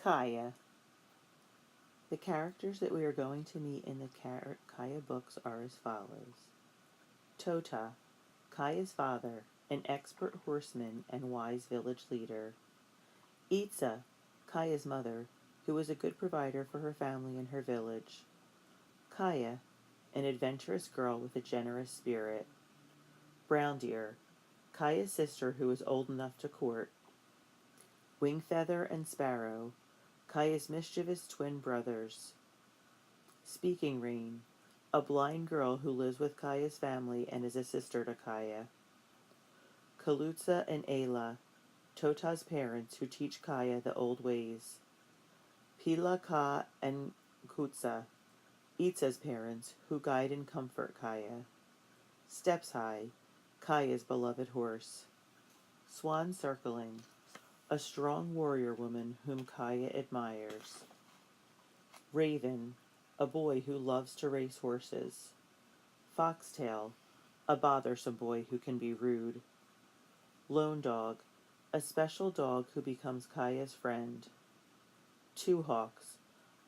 Kaya. The characters that we are going to meet in the Kaya books are as follows. Tota, Kaya's father, an expert horseman and wise village leader. Itza, Kaya's mother, who was a good provider for her family and her village. Kaya, an adventurous girl with a generous spirit. Brown Deer, Kaya's sister who was old enough to court. Wingfeather and Sparrow, Kaya's mischievous twin brothers. Speaking Rain, a blind girl who lives with Kaya's family and is a sister to Kaya. Kalutza and Ayla, Tota's parents who teach Kaya the old ways. Pila Ka and Kutsa, Itza's parents who guide and comfort Kaya. Steps High, Kaya's beloved horse. Swan Circling, a strong warrior woman whom Kaya admires. Raven, a boy who loves to race horses. Foxtail, a bothersome boy who can be rude. Lone Dog, a special dog who becomes Kaya's friend. Two Hawks,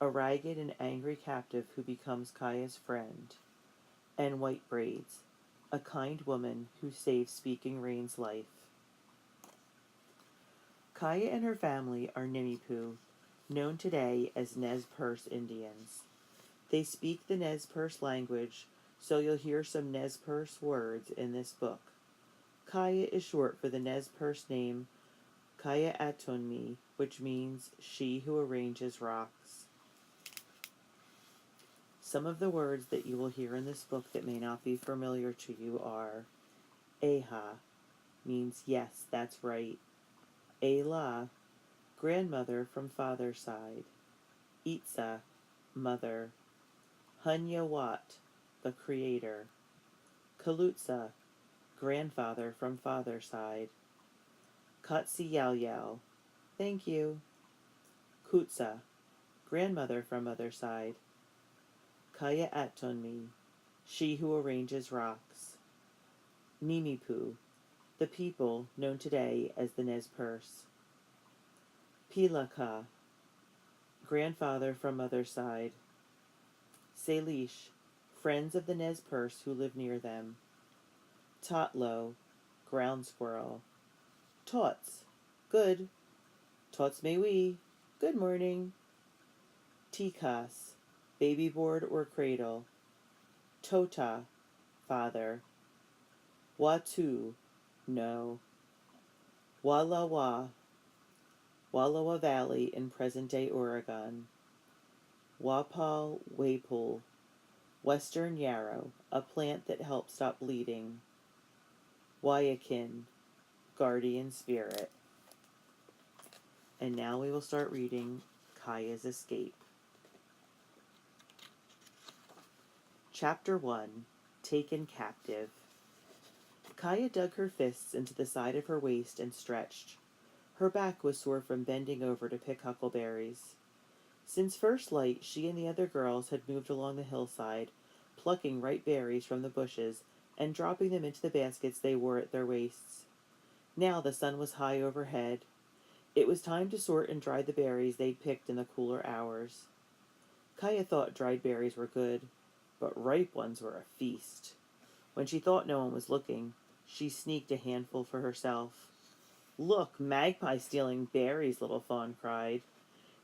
a ragged and angry captive who becomes Kaya's friend. And White Braids, a kind woman who saves Speaking Rain's life. Kaya and her family are Nimipu, known today as Nez Perce Indians. They speak the Nez Perce language, so you'll hear some Nez Perce words in this book. Kaya is short for the Nez Perce name Kaya Atonmi, which means she who arranges rocks. Some of the words that you will hear in this book that may not be familiar to you are Eha, means yes, that's right. Ayla, grandmother from father's side. Itza, mother. Hunyawat, the creator. Kalutza, grandfather from father's side. Katsi Yao Yao, thank you. Kutsa, grandmother from mother's side. Kaya Atonmi, she who arranges rocks. Nimipu, the people known today as the Nez Perce. Pilaka, grandfather from mother's side. Salish, friends of the Nez Perce who live near them. Totlo, ground squirrel. Tots, good. Tots may we, good morning. Tikas, baby board or cradle. Tota, father. Watu, no. Walawa, Wallowa Valley in present-day Oregon. Wapal Wapul, Western Yarrow, a plant that helps stop bleeding. Wayakin, guardian spirit. And now we will start reading Kaya's Escape. Chapter 1, Taken Captive. Kaya dug her fists into the side of her waist and stretched. Her back was sore from bending over to pick huckleberries. Since first light, she and the other girls had moved along the hillside, plucking ripe berries from the bushes and dropping them into the baskets they wore at their waists. Now the sun was high overhead. It was time to sort and dry the berries they'd picked in the cooler hours. Kaya thought dried berries were good, but ripe ones were a feast. When she thought no one was looking, she sneaked a handful for herself. "Look, Magpie stealing berries," Little Fawn cried.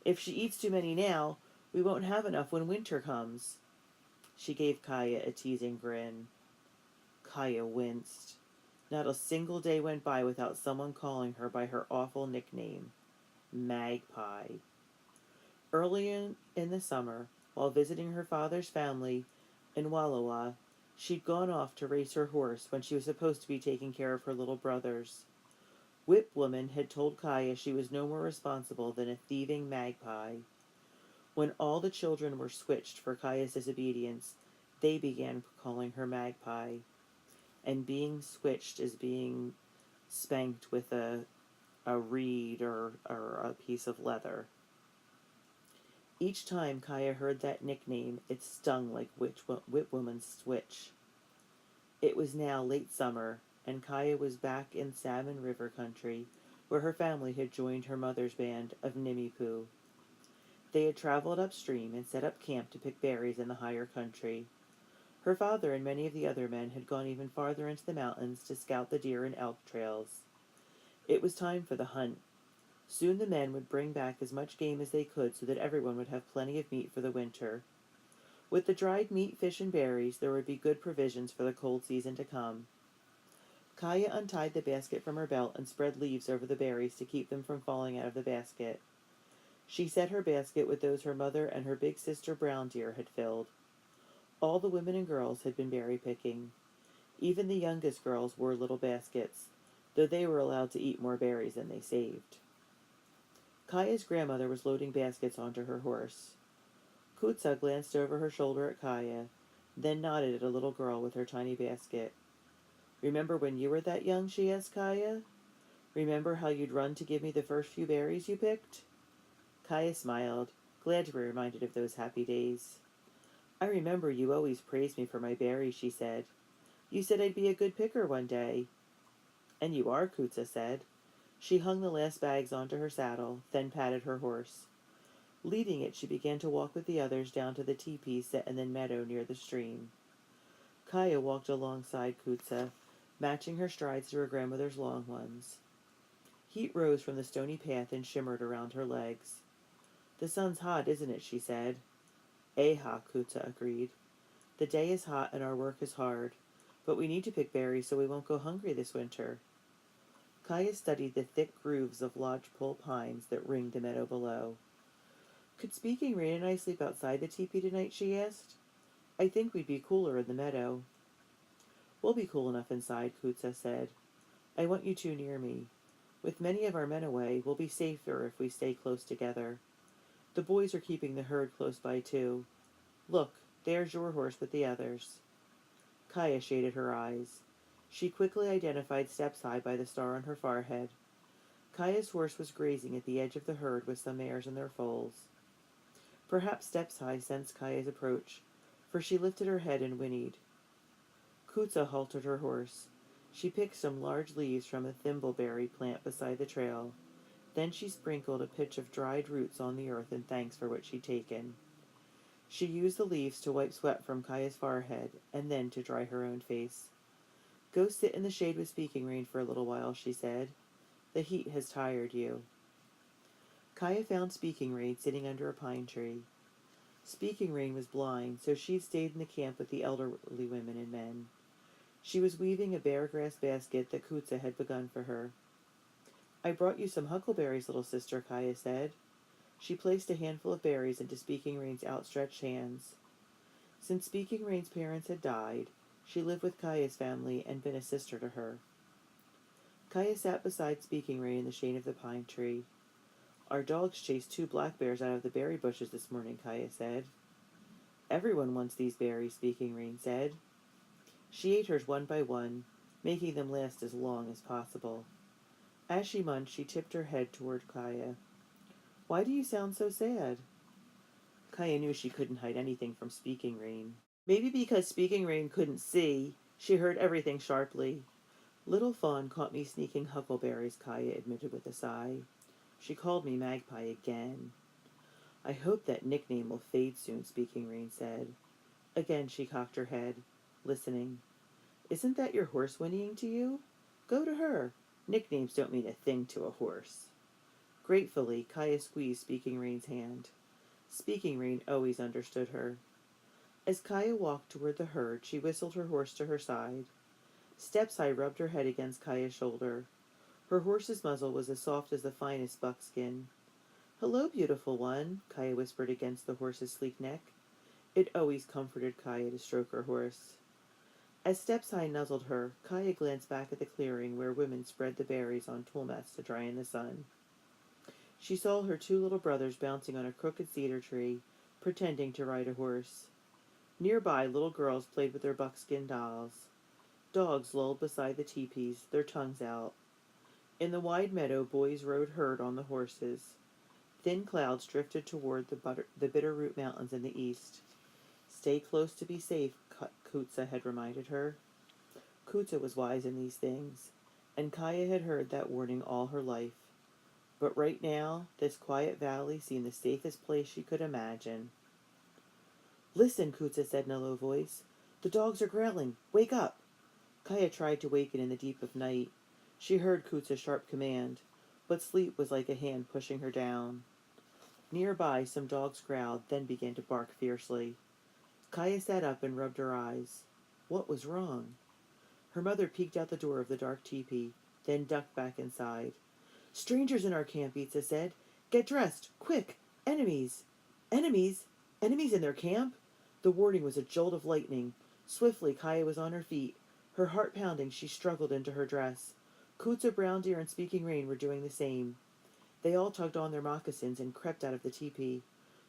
"If she eats too many now, we won't have enough when winter comes." She gave Kaya a teasing grin. Kaya winced. Not a single day went by without someone calling her by her awful nickname, Magpie. Early in the summer, while visiting her father's family in Wallowa, she'd gone off to race her horse when she was supposed to be taking care of her little brothers. Whip Woman had told Kaya she was no more responsible than a thieving magpie. When all the children were switched for Kaya's disobedience, they began calling her Magpie. And being switched is being spanked with a reed or a piece of leather. Each time Kaya heard that nickname, it stung like Whip Woman's switch. It was now late summer, and Kaya was back in Salmon River country, where her family had joined her mother's band of Nimipu. They had traveled upstream and set up camp to pick berries in the higher country. Her father and many of the other men had gone even farther into the mountains to scout the deer and elk trails. It was time for the hunt. Soon the men would bring back as much game as they could so that everyone would have plenty of meat for the winter. With the dried meat, fish, and berries, there would be good provisions for the cold season to come. Kaya untied the basket from her belt and spread leaves over the berries to keep them from falling out of the basket. She set her basket with those her mother and her big sister Brown Deer had filled. All the women and girls had been berry picking. Even the youngest girls wore little baskets, though they were allowed to eat more berries than they saved. Kaya's grandmother was loading baskets onto her horse. Kutsa glanced over her shoulder at Kaya, then nodded at a little girl with her tiny basket. "Remember when you were that young?" she asked Kaya. "Remember how you'd run to give me the first few berries you picked?" Kaya smiled, glad to be reminded of those happy days. "I remember you always praised me for my berries," she said. "You said I'd be a good picker one day." "And you are," Kutsa said. She hung the last bags onto her saddle, then patted her horse. Leading it, she began to walk with the others down to the teepee set in the meadow near the stream. Kaya walked alongside Kutsa, matching her strides to her grandmother's long ones. Heat rose from the stony path and shimmered around her legs. "The sun's hot, isn't it?" she said. "Aha," Kutsa agreed. "The day is hot and our work is hard, but we need to pick berries so we won't go hungry this winter." Kaya studied the thick grooves of lodgepole pines that ringed the meadow below. "Could Speaking Rain and I sleep outside the teepee tonight?" she asked. "I think we'd be cooler in the meadow." "We'll be cool enough inside," Kutsa said. "I want you two near me. With many of our men away, we'll be safer if we stay close together. The boys are keeping the herd close by too. Look, there's your horse with the others." Kaya shaded her eyes. She quickly identified Steps High by the star on her forehead. Kaya's horse was grazing at the edge of the herd with some mares in their foals. Perhaps Steps High sensed Kaya's approach, for she lifted her head and whinnied. Kutsa halted her horse. She picked some large leaves from a thimbleberry plant beside the trail. Then she sprinkled a pitch of dried roots on the earth in thanks for what she'd taken. She used the leaves to wipe sweat from Kaya's forehead, and then to dry her own face. "Go sit in the shade with Speaking Rain for a little while," she said. "The heat has tired you." Kaya found Speaking Rain sitting under a pine tree. Speaking Rain was blind, so she'd stayed in the camp with the elderly women and men. She was weaving a bear grass basket that Kutsa had begun for her. "I brought you some huckleberries, little sister," Kaya said. She placed a handful of berries into Speaking Rain's outstretched hands. Since Speaking Rain's parents had died, she lived with Kaya's family and been a sister to her. Kaya sat beside Speaking Rain in the shade of the pine tree. "Our dogs chased 2 black bears out of the berry bushes this morning," Kaya said. "Everyone wants these berries," Speaking Rain said. She ate hers one by one, making them last as long as possible. As she munched, she tipped her head toward Kaya. "Why do you sound so sad?" Kaya knew she couldn't hide anything from Speaking Rain. Maybe because Speaking Rain couldn't see, she heard everything sharply. "Little Fawn caught me sneaking huckleberries," Kaya admitted with a sigh. "She called me Magpie again." "I hope that nickname will fade soon," Speaking Rain said. Again she cocked her head, listening. "Isn't that your horse whinnying to you? Go to her. Nicknames don't mean a thing to a horse." Gratefully, Kaya squeezed Speaking Rain's hand. Speaking Rain always understood her. As Kaya walked toward the herd, she whistled her horse to her side. Steps High rubbed her head against Kaya's shoulder. Her horse's muzzle was as soft as the finest buckskin. "Hello, beautiful one," Kaya whispered against the horse's sleek neck. It always comforted Kaya to stroke her horse. As Steps High nuzzled her, Kaya glanced back at the clearing where women spread the berries on tool mats to dry in the sun. She saw her 2 little brothers bouncing on a crooked cedar tree, pretending to ride a horse. Nearby, little girls played with their buckskin dolls. Dogs lolled beside the teepees, their tongues out. In the wide meadow, boys rode herd on the horses. Thin clouds drifted toward the Bitterroot Mountains in the east. "Stay close to be safe," Kutsa had reminded her. Kutsa was wise in these things, and Kaya had heard that warning all her life. But right now, this quiet valley seemed the safest place she could imagine. Listen, Kutsa said in a low voice. The dogs are growling. Wake up! Kaya tried to waken in the deep of night. She heard Kutsa's sharp command, but sleep was like a hand pushing her down. Nearby, some dogs growled, then began to bark fiercely. Kaya sat up and rubbed her eyes. What was wrong? Her mother peeked out the door of the dark teepee, then ducked back inside. Strangers in our camp, Itza said. Get dressed, quick! Enemies! Enemies? Enemies in their camp? The warning was a jolt of lightning. Swiftly, Kaya was on her feet. Her heart pounding, she struggled into her dress. Kutsa, Brown Deer, and Speaking Rain were doing the same. They all tugged on their moccasins and crept out of the teepee.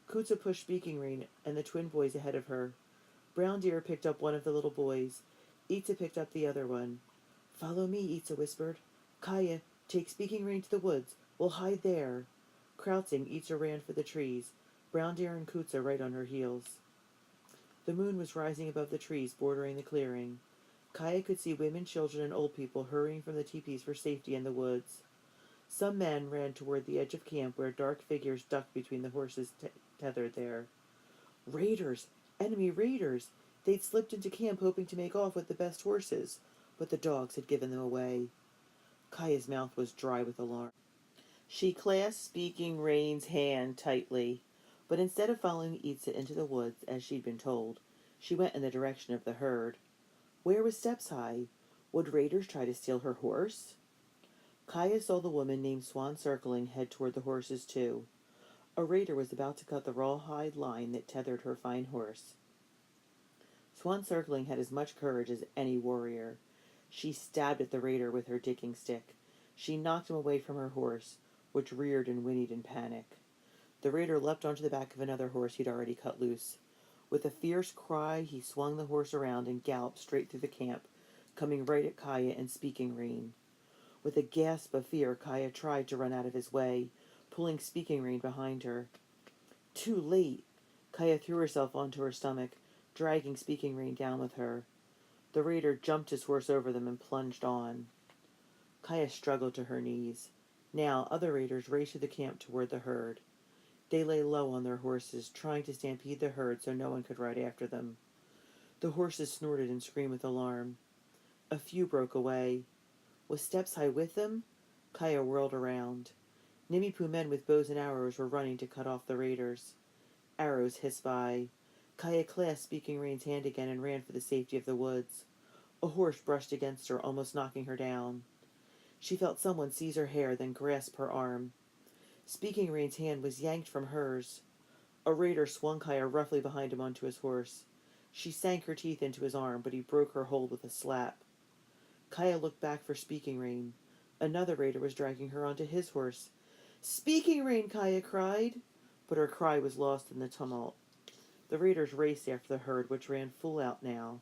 Kutsa pushed Speaking Rain and the twin boys ahead of her. Brown Deer picked up one of the little boys. Itza picked up the other one. Follow me, Itza whispered. Kaya, take Speaking Rain to the woods. We'll hide there. Crouching, Itza ran for the trees, Brown Deer and Kutsa right on her heels. The moon was rising above the trees bordering the clearing. Kaya could see women, children, and old people hurrying from the teepees for safety in the woods. Some men ran toward the edge of camp where dark figures ducked between the horses tethered there. Raiders! Enemy raiders! They'd slipped into camp hoping to make off with the best horses, but the dogs had given them away. Kaya's mouth was dry with alarm. She clasped Speaking Rain's hand tightly, but instead of following Itza into the woods as she'd been told, she went in the direction of the herd. Where was Steps High? Would raiders try to steal her horse? Kaya saw the woman named Swan Circling head toward the horses too. A raider was about to cut the rawhide line that tethered her fine horse. Swan Circling had as much courage as any warrior. She stabbed at the raider with her digging stick. She knocked him away from her horse, which reared and whinnied in panic. The raider leapt onto the back of another horse he'd already cut loose. With a fierce cry, he swung the horse around and galloped straight through the camp, coming right at Kaya and Speaking Rain. With a gasp of fear, Kaya tried to run out of his way, pulling Speaking Rain behind her. Too late! Kaya threw herself onto her stomach, dragging Speaking Rain down with her. The raider jumped his horse over them and plunged on. Kaya struggled to her knees. Now other raiders raced through the camp toward the herd. They lay low on their horses, trying to stampede the herd so no one could ride after them. The horses snorted and screamed with alarm. A few broke away. Was Steps High with them? Kaya whirled around. Nimipu men with bows and arrows were running to cut off the raiders. Arrows hissed by. Kaya clasped Speaking Rain's hand again and ran for the safety of the woods. A horse brushed against her, almost knocking her down. She felt someone seize her hair, then grasp her arm. Speaking Rain's hand was yanked from hers. A raider swung Kaya roughly behind him onto his horse. She sank her teeth into his arm, but he broke her hold with a slap. Kaya looked back for Speaking Rain. Another raider was dragging her onto his horse. Speaking Rain, Kaya cried. But her cry was lost in the tumult. The raiders raced after the herd, which ran full out now.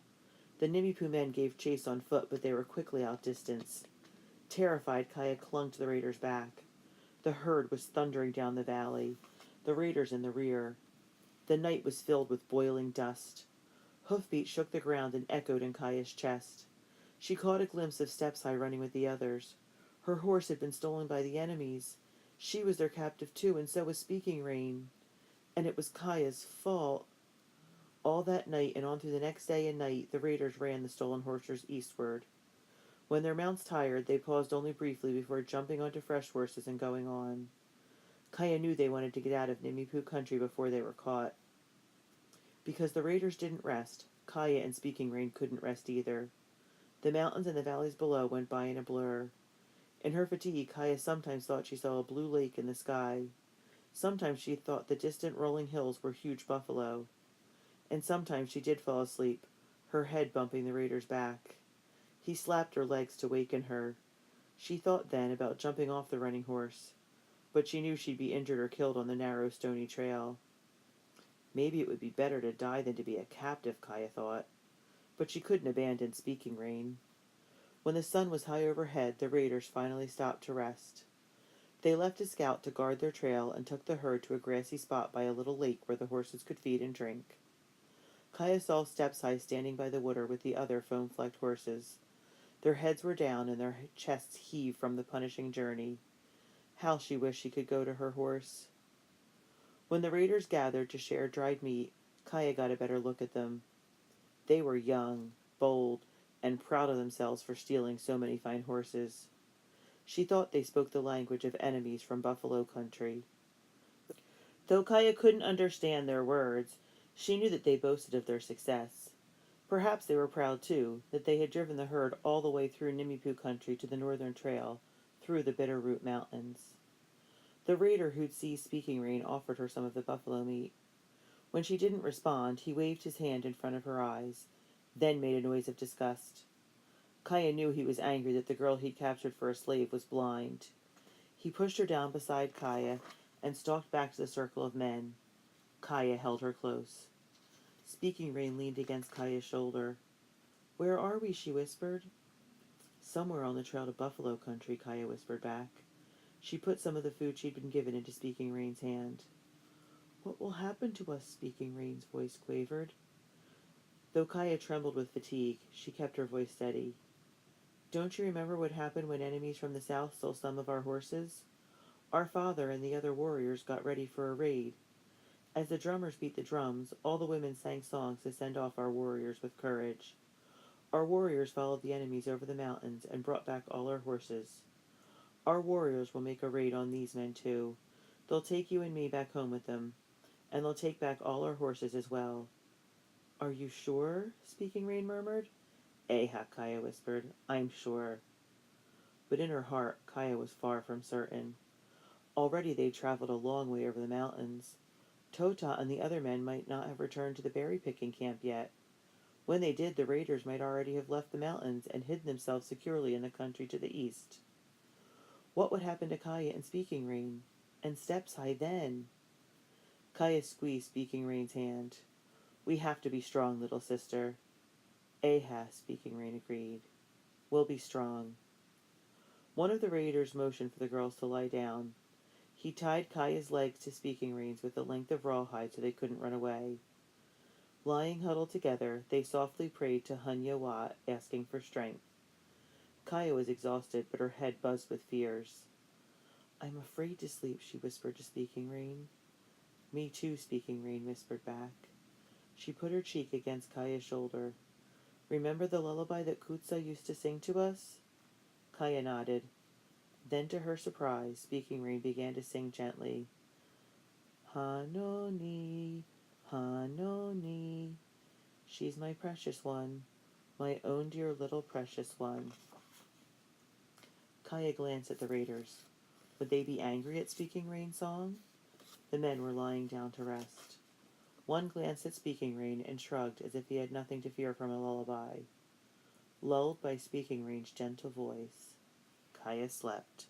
The Nimipu men gave chase on foot, but they were quickly outdistanced. Terrified, Kaya clung to the raiders' back. The herd was thundering down the valley, the raiders in the rear. The night was filled with boiling dust. Hoofbeats shook the ground and echoed in Kaya's chest. She caught a glimpse of Steps High running with the others. Her horse had been stolen by the enemies. She was their captive too, and so was Speaking Rain. And it was Kaya's fault. All that night and on through the next day and night, the raiders ran the stolen horses eastward. When their mounts tired, they paused only briefly before jumping onto fresh horses and going on. Kaya knew they wanted to get out of Nimipu country before they were caught. Because the raiders didn't rest, Kaya and Speaking Rain couldn't rest either. The mountains and the valleys below went by in a blur. In her fatigue, Kaya sometimes thought she saw a blue lake in the sky. Sometimes she thought the distant rolling hills were huge buffalo. And sometimes she did fall asleep, her head bumping the raider's back. He slapped her legs to waken her. She thought then about jumping off the running horse, but she knew she'd be injured or killed on the narrow, stony trail. Maybe it would be better to die than to be a captive, Kaya thought, but she couldn't abandon Speaking Rain. When the sun was high overhead, the raiders finally stopped to rest. They left a scout to guard their trail and took the herd to a grassy spot by a little lake where the horses could feed and drink. Kaya saw Steps High standing by the water with the other foam-flecked horses. Their heads were down and their chests heaved from the punishing journey. How she wished she could go to her horse. When the raiders gathered to share dried meat, Kaya got a better look at them. They were young, bold, and proud of themselves for stealing so many fine horses. She thought they spoke the language of enemies from Buffalo Country. Though Kaya couldn't understand their words, she knew that they boasted of their success. Perhaps they were proud, too, that they had driven the herd all the way through Nimipu Country to the Northern Trail, through the Bitterroot Mountains. The raider who'd seized Speaking Rain offered her some of the buffalo meat. When she didn't respond, he waved his hand in front of her eyes, then made a noise of disgust. Kaya knew he was angry that the girl he'd captured for a slave was blind. He pushed her down beside Kaya and stalked back to the circle of men. Kaya held her close. Speaking Rain leaned against Kaya's shoulder. "Where are we?" she whispered. "Somewhere on the trail to Buffalo Country," Kaya whispered back. She put some of the food she'd been given into Speaking Rain's hand. "What will happen to us?" Speaking Rain's voice quavered. Though Kaya trembled with fatigue, she kept her voice steady. "Don't you remember what happened when enemies from the south stole some of our horses? Our father and the other warriors got ready for a raid. As the drummers beat the drums, all the women sang songs to send off our warriors with courage. Our warriors followed the enemies over the mountains and brought back all our horses. Our warriors will make a raid on these men, too. They'll take you and me back home with them, and they'll take back all our horses as well." "Are you sure?" Speaking Rain murmured. "Aha," Kaya whispered. "I'm sure." But in her heart, Kaya was far from certain. Already they'd traveled a long way over the mountains. Tota and the other men might not have returned to the berry-picking camp yet. When they did, the raiders might already have left the mountains and hidden themselves securely in the country to the east. What would happen to Kaya and Speaking Rain? And Steps High then? Kaya squeezed Speaking Rain's hand. "We have to be strong, little sister." "Aha," Speaking Rain agreed. "We'll be strong." One of the raiders motioned for the girls to lie down. He tied Kaya's legs to Speaking Rain's with a length of rawhide so they couldn't run away. Lying huddled together, they softly prayed to Hunya-Wa, asking for strength. Kaya was exhausted, but her head buzzed with fears. "I'm afraid to sleep," she whispered to Speaking Rain. "Me too," Speaking Rain whispered back. She put her cheek against Kaya's shoulder. "Remember the lullaby that Kutsa used to sing to us?" Kaya nodded. Then, to her surprise, Speaking Rain began to sing gently. "Hanoni, Hanoni, she's my precious one, my own dear little precious one." Kaya glanced at the raiders. Would they be angry at Speaking Rain's song? The men were lying down to rest. One glanced at Speaking Rain and shrugged as if he had nothing to fear from a lullaby. Lulled by Speaking Rain's gentle voice, Kaya slept.